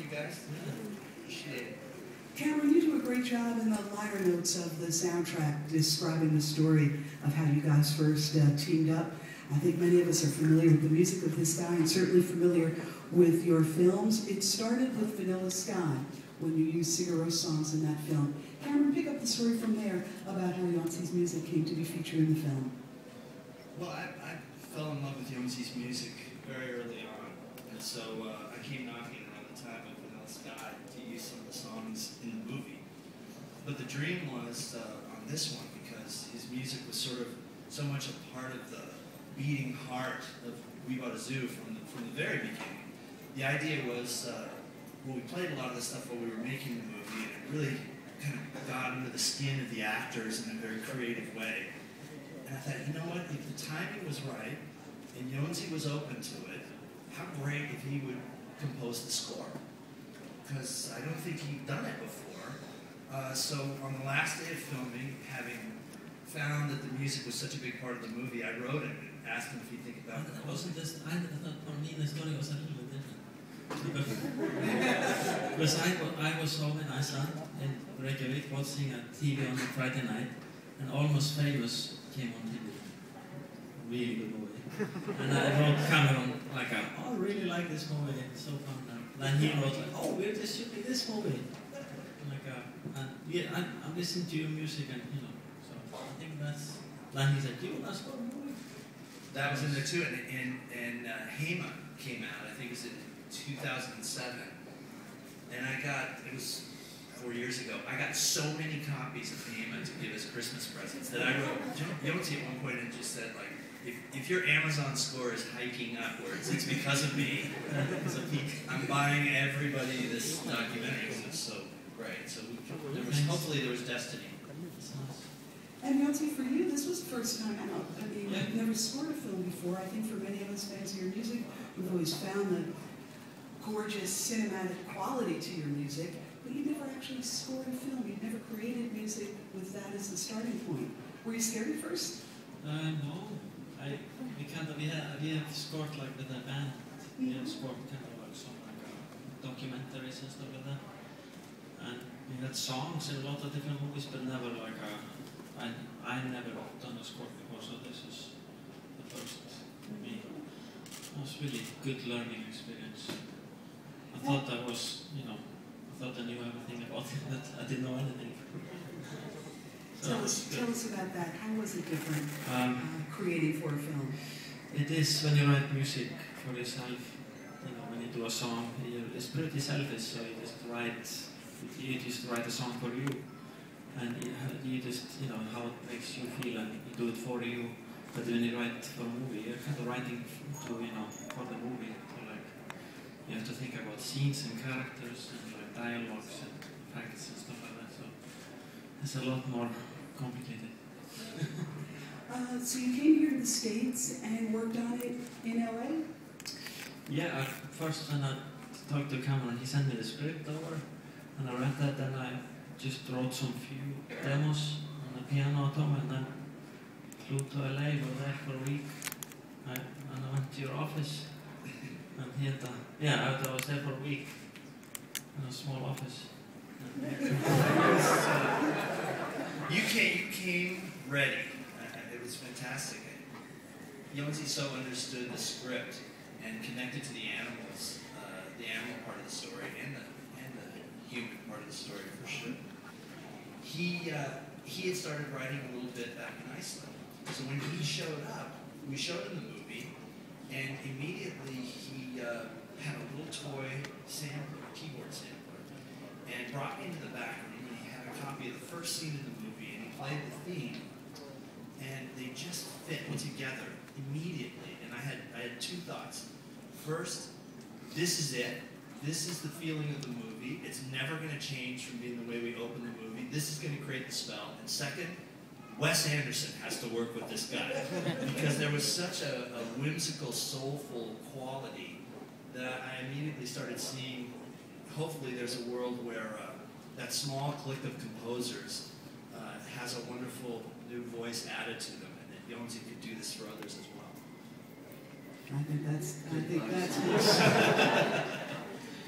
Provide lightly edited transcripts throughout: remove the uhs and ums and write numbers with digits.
you guys. Appreciate it. Cameron, you do a great job in the liner notes of the soundtrack describing the story of how you guys first teamed up. I think many of us are familiar with the music of this guy and certainly familiar with your films. It started with Vanilla Sky when you used Sigur Rós songs in that film. Cameron, pick up the story from there about how Jonsi's music came to be featured in the film. Well, I fell in love with Jonsi's music very early on, and so I came knocking around the time of Vanilla Sky to use some of the songs in the movie. But the dream was on this one because his music was sort of so much a part of the beating heart of We Bought a Zoo from the very beginning. The idea was, well, we played a lot of the stuff while we were making the movie, and it really kind of got under the skin of the actors in a very creative way. And I thought, you know what, if the timing was right, and Jonsi was open to it, how great if he would compose the score. Because I don't think he'd done it before. So on the last day of filming, having found that the music was such a big part of the movie, I wrote it and asked him if he'd think about it. Wasn't this, I thought for me the story was a little bit different. Because I was home in Iceland, in Reykjavik, watching a TV on a Friday night, and Almost Famous came on TV. Really good movie. And I wrote Cameron like, oh, I really like this movie, it's so fun. Then he wrote like, oh, we're just shooting this movie. Like, and yeah, I'm listening to your music, and you know, so I think that's. Then he said, you want to score a movie? That was in there too, and Hema came out, I think it was in 2007, and I got, it was 4 years ago, I got so many copies of Hema to give as Christmas presents that I wrote, Jonsi at one point and just said, like, if your Amazon score is hiking upwards, it's because of me. I'm buying everybody this documentary, because it's so great. So hopefully there was destiny. And Jonsi, for you, this was the first time out. I mean, you've never scored a film before. I think for many of us fans of your music, we've always found the gorgeous cinematic quality to your music, but you never actually scored a film. You never created music with that as the starting point. Were you scared at first? No. We have scored like with a band. We have scored kind of like some documentaries and stuff like that. And we had songs in a lot of different movies, but never like I never done a score before, so this is the first for me. It was really good learning experience. I thought I was, you know, I thought I knew everything about it, but I didn't know anything. So tell us about that. How was it different creating for a film? It is when you write music for yourself. You know, when you do a song, it's pretty selfish. So you just write a song for you, and you just, you know, how it makes you feel, and you do it for you. But when you write for a movie, you're kind of writing to, you know, for the movie. So like, you have to think about scenes and characters and like dialogues and facts and stuff like that. So it's a lot more complicated. So you came here to the States and worked on it in LA? Yeah, first when I talked to Cameron, he sent me the script over, and I read that, and I just wrote some few demos on the piano at home, and then flew to LA, were there for a week, and I went to your office, and he had I was there for a week, in a small office. You came ready. It was fantastic. Jonsi so understood the script and connected to the animals, the animal part of the story, and the human part of the story for sure. He had started writing a little bit back in Iceland. So when he showed up, we showed him the movie, and immediately he had a little toy sampler, keyboard sampler, and brought me into the back room, and he had a copy of the first scene in the movie, and he played the theme, and they just fit together immediately. And I had two thoughts. First, this is it. This is the feeling of the movie. It's never going to change from being the way we open the movie. This is going to create the spell. And second, Wes Anderson has to work with this guy, because there was such a whimsical, soulful quality that I immediately started seeing, hopefully there's a world where that small clique of composers has a wonderful new voice added to them, and that Jonsi could do this for others as well. I think that's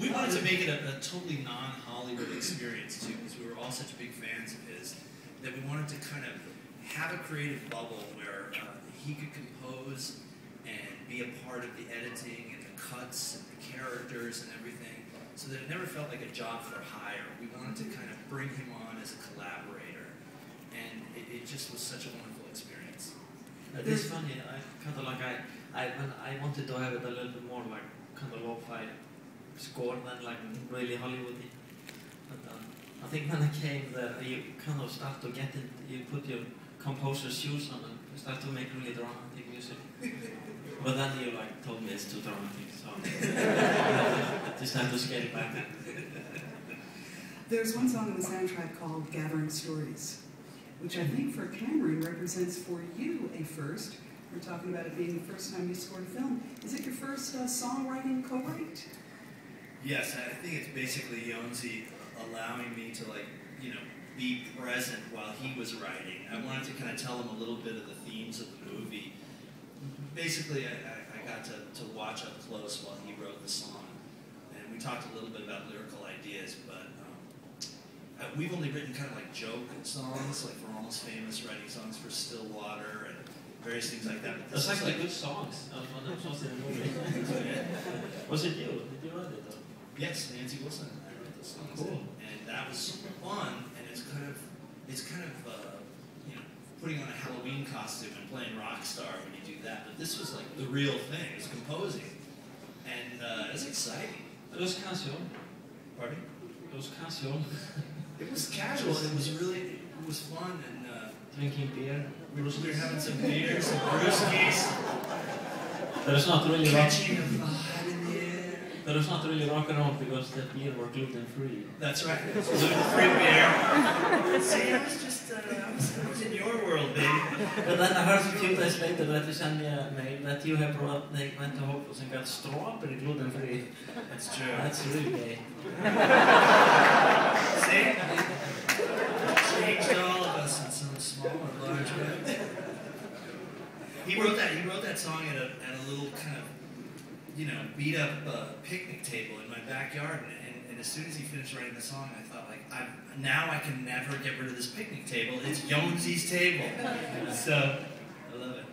We wanted to make it a totally non-Hollywood experience too, because we were all such big fans of his, that we wanted to kind of have a creative bubble where he could compose and be a part of the editing and the cuts and the characters and everything, so that it never felt like a job for hire. We wanted to kind of bring him on as a collaborator, and it just was such a wonderful experience. It is funny. When I wanted to have it a little bit more like kind of lo-fi score than like really Hollywoody. But I think when I came there, you kind of start to get it. You put your composer's shoes on and start to make really dramatic music. But then you like told me it's too dramatic, so just have to scale it back. There's one song on the soundtrack called Gathering Stories, which I think for Cameron represents for you a first. We're talking about it being the first time you scored a film. Is it your first songwriting co-write? Yes, I think it's basically Jonsi allowing me to be present while he was writing. I wanted to kind of tell him a little bit of the themes of the movie. Basically, I got to watch up close while he wrote the song. And we talked a little bit about lyrical ideas, but we've only written kind of like joke songs, like we're almost famous writing songs for Stillwater and various things like that. But That's actually good songs. Was in the movie. Was it you? Did you write it though? Yes, Nancy Wilson. I wrote those songs. Cool. And that was super fun, and it's kind of putting on a Halloween costume and playing rock star when you do that. But this was like the real thing. It was composing, and it was exciting. It was casual. Pardon? It was casual. It was casual. It was fun, and drinking beer. we were having some beers, some brewskis. There's not really Catching a vibe in the air. There was not really rock and roll because the beer were gluten free. That's right. Gluten-free beer. See, I was in your world, baby. But then I heard a few days later that you sent me a mail that you have brought, they went to Hopeless and got strawberry gluten free. That's true. That's really gay. See? Changed all of us in some small or large way. He wrote that song at a little kind of, beat up picnic table in my backyard, and as soon as he finished writing the song, I thought, now I can never get rid of this picnic table. It's Jonsi's table. So, I love it.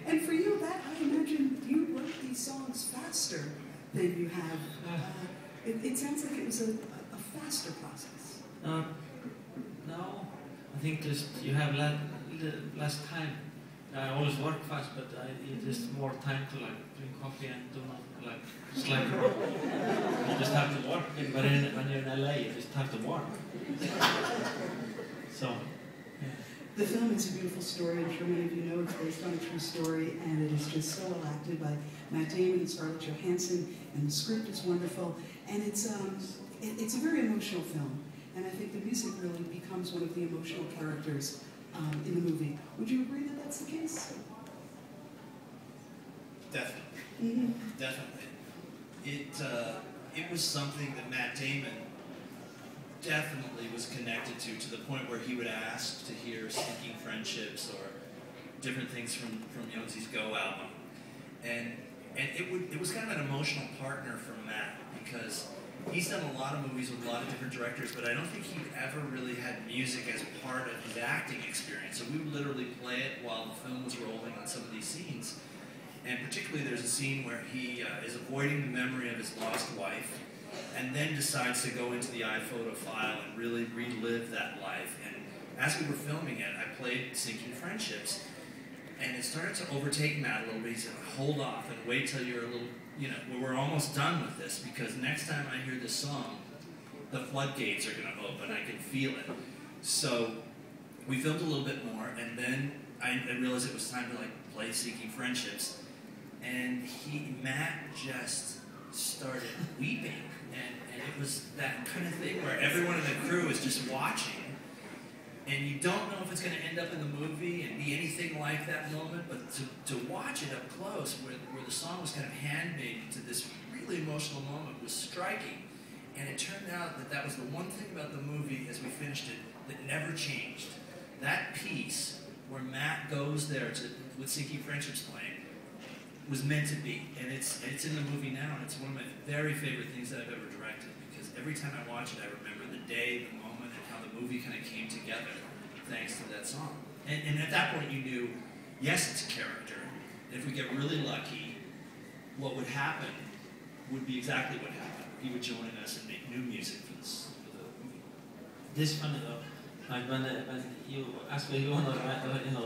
And for you, I imagine you wrote these songs faster than you have. It sounds like it was a faster process. No, I think just you have less time. I always work fast, but you just more time to drink coffee and do not slack around. You just have to work. But when you're in LA, you just have to work. So. Yeah. The film is a beautiful story. I'm sure many of you know it's based on a true story, and it is just so well acted by Matt Damon and Scarlett Johansson, and the script is wonderful. And it's a very emotional film, and I think the music really becomes one of the emotional characters in the movie. Would you agree that that's the case? Definitely. Mm-hmm. Definitely. It was something that Matt Damon definitely was connected to the point where he would ask to hear Sinking Friendships or different things from Jonsi's Go album. And it was kind of an emotional partner for Matt, because he's done a lot of movies with a lot of different directors, but I don't think he'd ever really had music as part of his acting experience. So we would literally play it while the film was rolling on some of these scenes. And particularly there's a scene where he is avoiding the memory of his lost wife, and then decides to go into the iPhoto file and really relive that life. And as we were filming it, I played Sinking Friendships, and it started to overtake Matt a little bit. He said, hold off and wait till you're a little, we're almost done with this, because next time I hear this song, the floodgates are going to open. I can feel it. So we filmed a little bit more, and then I realized it was time to play Sinking Friendships, and Matt just started weeping. And it was that kind of thing where everyone in the crew is just watching, and you don't know if it's going to end up in the movie and be anything like that moment, but to watch it up close, where the song was kind of handmade to this really emotional moment, was striking. And it turned out that was the one thing about the movie as we finished it that never changed. That piece where Matt goes there with Sinking Friendships playing, was meant to be, and it's in the movie now, and it's one of my very favorite things that I've ever directed, because every time I watch it, I remember the day, the moment, and how the movie kind of came together thanks to that song. And at that point, you knew, yes, it's a character. If we get really lucky, what would happen would be exactly what happened. He would join us and make new music for the movie. This is funny though. Like when you asked me, you want to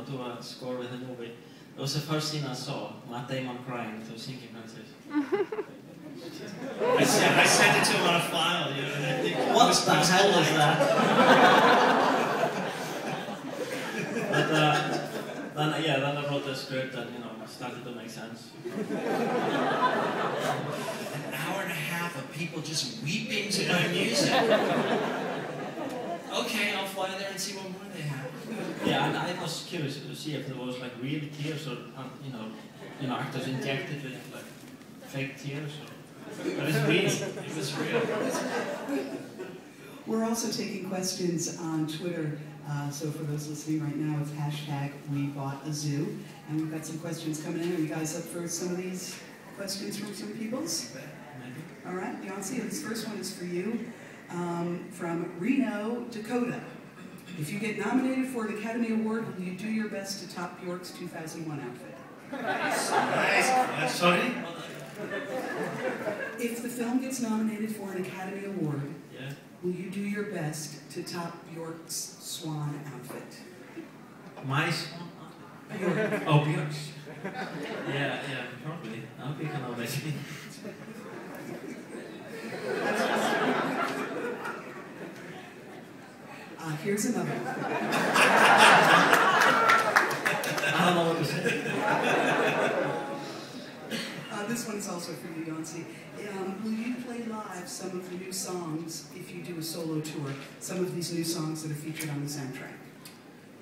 do a score with a movie. It was the first scene I saw, Matt Damon crying to singing message. I sent it to him on a file, you know, and I think what the hell is that? But then I wrote the script and it started to make sense. An hour and a half of people just weeping to my music. Okay, I'll fly there and see what more they have. Yeah, and I was curious to see if there was like real tears or actors injected with like fake tears. But it's real. It was real. We're also taking questions on Twitter. So for those listening right now, it's #WeBoughtAZoo. And we've got some questions coming in. Are you guys up for some of these questions from some peoples? Maybe. All right, Jonsi, this first one is for you. From Reno, Dakota. If you get nominated for an Academy Award, will you do your best to top Bjork's 2001 outfit? Nice. Sorry? If the film gets nominated for an Academy Award, yeah, will you do your best to top Bjork's swan outfit? My swan outfit? Bjork. Oh, Bjork's. Yeah, probably. I'll be kind of amazing. Here's another one. I don't know what to say. This one is also for you, Jonsi. Will you play live some of the new songs if you do a solo tour? Some of these new songs that are featured on the soundtrack?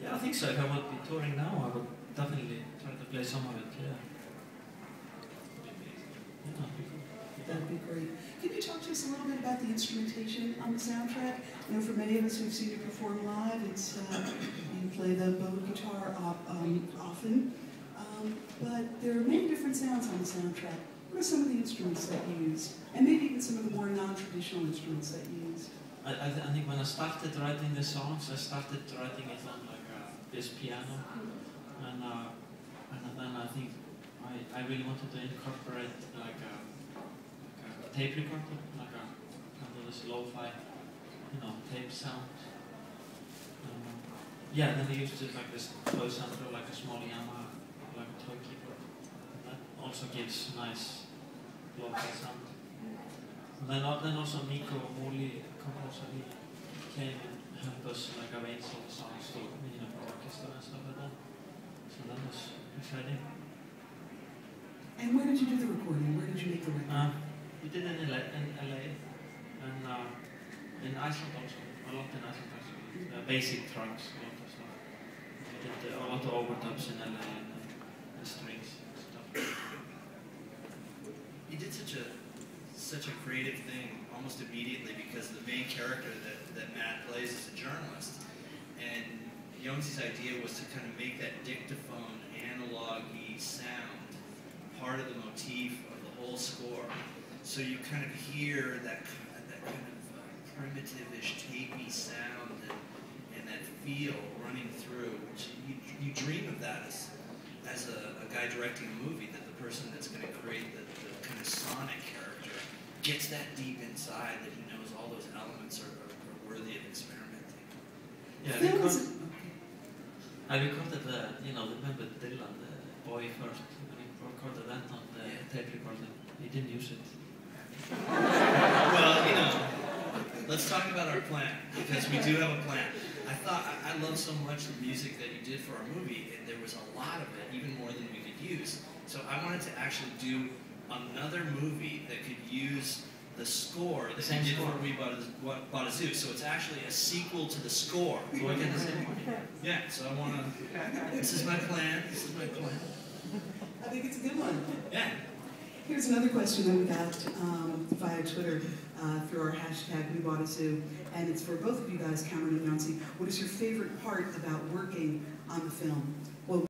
Yeah, I think so. If I would be touring now, I would definitely try to play some of it, yeah. That'd be great. Can you talk to us a little bit about the instrumentation on the soundtrack? For many of us who've seen you perform live, it's you play the bow guitar often, but there are many different sounds on the soundtrack. What are some of the instruments that you use? And maybe even some of the more non-traditional instruments that you use? I think when I started writing the songs, I started writing it on like this piano, and then I think I really wanted to incorporate like a tape recorder, like a kind of this lo-fi, tape sound. Yeah, then I used it like this toy sampler, like a small Yamaha, like a toy keyboard. And that also gives nice lo-fi sound. And then also Nico Muli, composer, he came and helped us like arrange all the songs to for orchestra and stuff like that. So that was exciting. And where did you do the recording? Where did you make the record? We did it in LA and in Iceland also. A lot in Iceland actually. Basic tracks, a lot of stuff. We did a lot of overdubs in LA and strings and stuff. You did such a creative thing almost immediately, because the main character that Matt plays is a journalist, and Jonsi's idea was to kind of make that dictaphone, analog-y sound part of the motif of the whole score. So you kind of hear that kind of primitive-ish, tapey sound and that feel running through. Which you dream of that as a guy directing a movie, that the person that's going to create the kind of sonic character gets that deep inside, that he knows all those elements are worthy of experimenting. Yeah, I recorded remember Dylan, the boy first, when he recorded that on the tape recorder. He didn't use it. Well, let's talk about our plan, because we do have a plan. I love so much the music that you did for our movie, and there was a lot of it, even more than we could use. So I wanted to actually do another movie that could use the score that we did for We Bought a Zoo. So it's actually a sequel to the score. So I get the same one. Yeah, so I want to, this is my plan. I think it's a good one. Yeah. Here's another question that we got via Twitter through our #WeBoughtAZoo, and it's for both of you guys, Cameron and Jonsi. What is your favorite part about working on the film?